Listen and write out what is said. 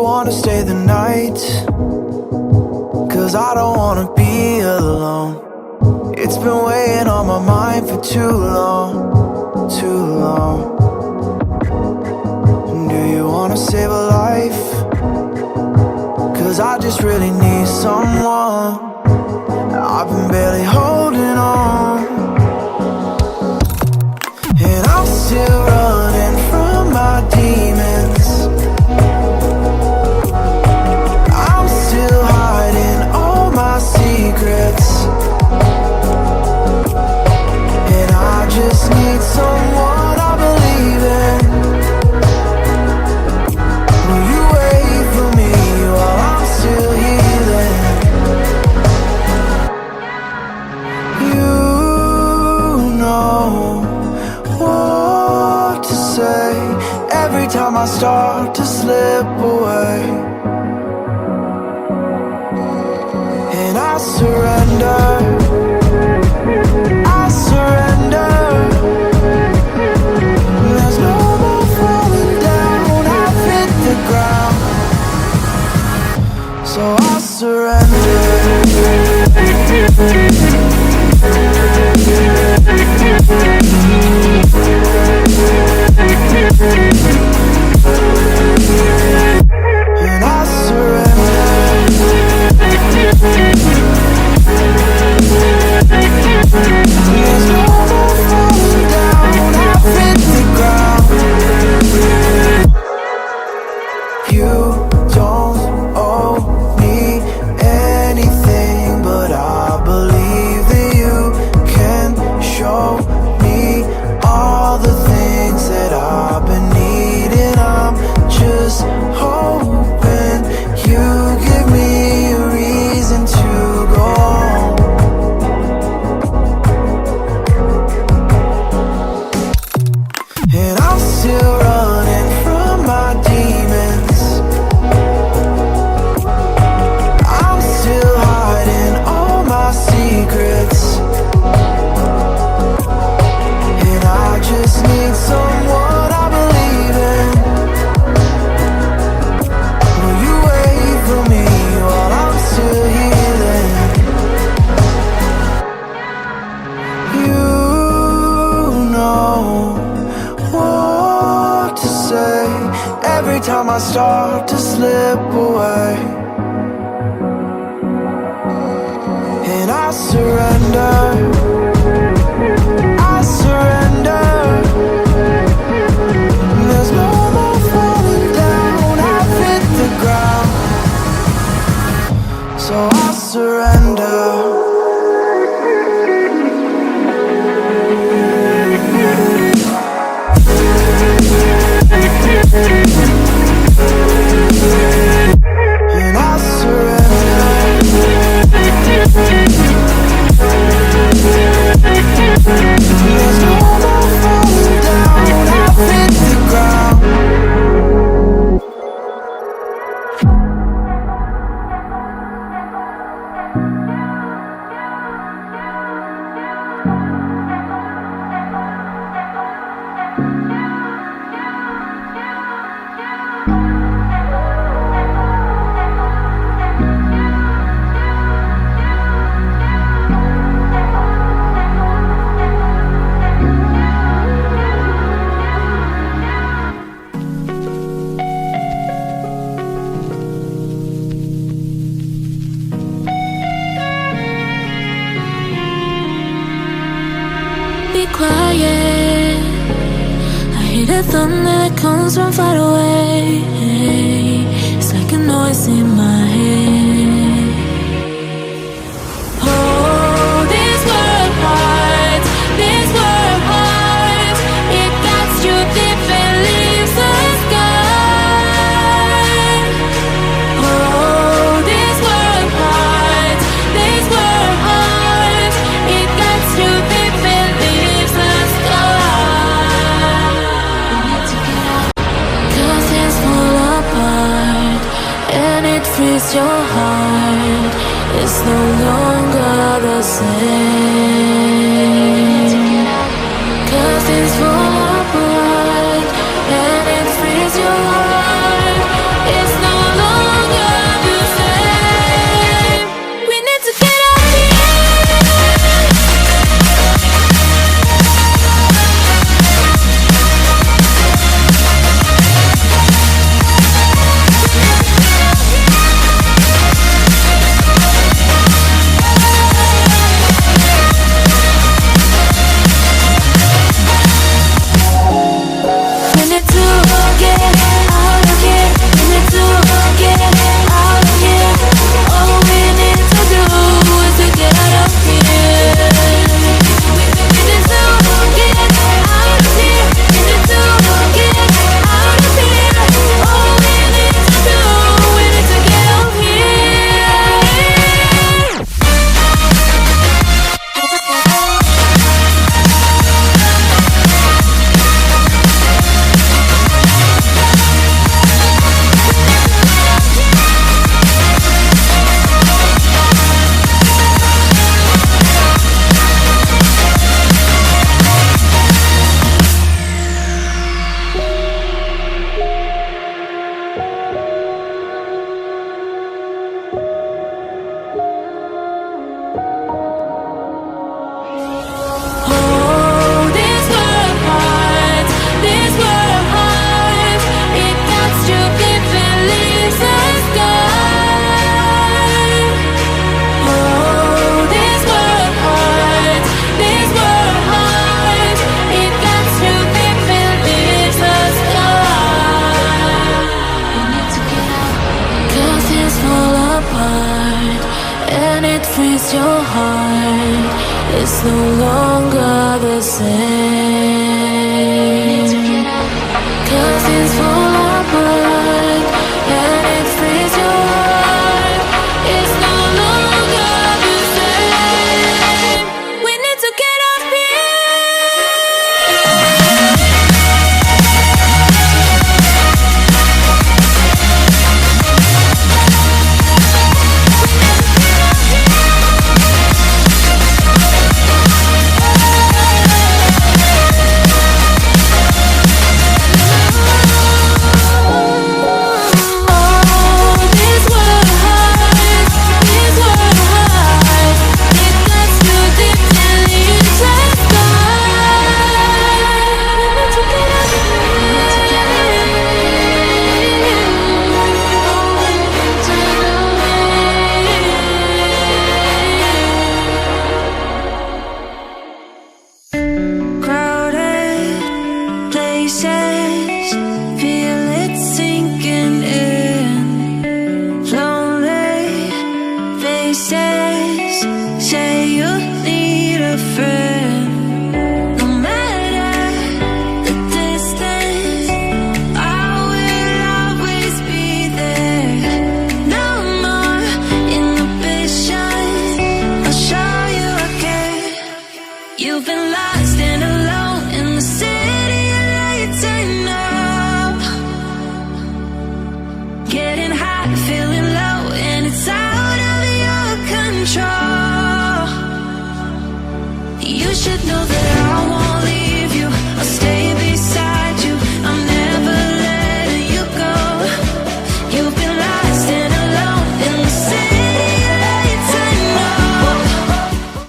wanna stay the night? 'Cause I don't wanna be alone. It's been weighing on my mind for too long, too long. Do you wanna save a life? 'Cause I just really need someone. I've been barely holding on, and I'm still running from my demons. I'm still hiding all my secrets, and I just need someone I believe in. Will you wait for me while I'm still healing? You know what to say every time I start to slip away, and I surrender, I surrender. There's no more falling down, I've hit the ground, so I surrender. And I surrender. There's no more falling down, I've hit the ground. You don't owe me anything, but I believe that you can show me all the things that I've been needing. I'm just hoping you give me a reason to go on. And I'm still running from my demons. I'm still hiding all my secrets, and I just need someone I believe in. Will you wait for me while I'm still healing? You know what to say every time I start to slip away, and I surrender, I surrender. There's no more falling down, I've hit the ground, so I surrender. And I surrender. There's no more falling down, I've hit the ground. Be quiet, I hear the thunder that comes from far away. It's like a noise in my head. Oh, this world hurts, this world hurts. It cuts you deep and leaves the sky. Oh, this world hurts, this world hurts. It cuts you deep and leaves the sky. Curtains fall apart, and it frees your heart. It's no longer the same. Curtains fall apart, and it frees your heart. It's no it frees your heart. It's no longer the same. 'Cause it's for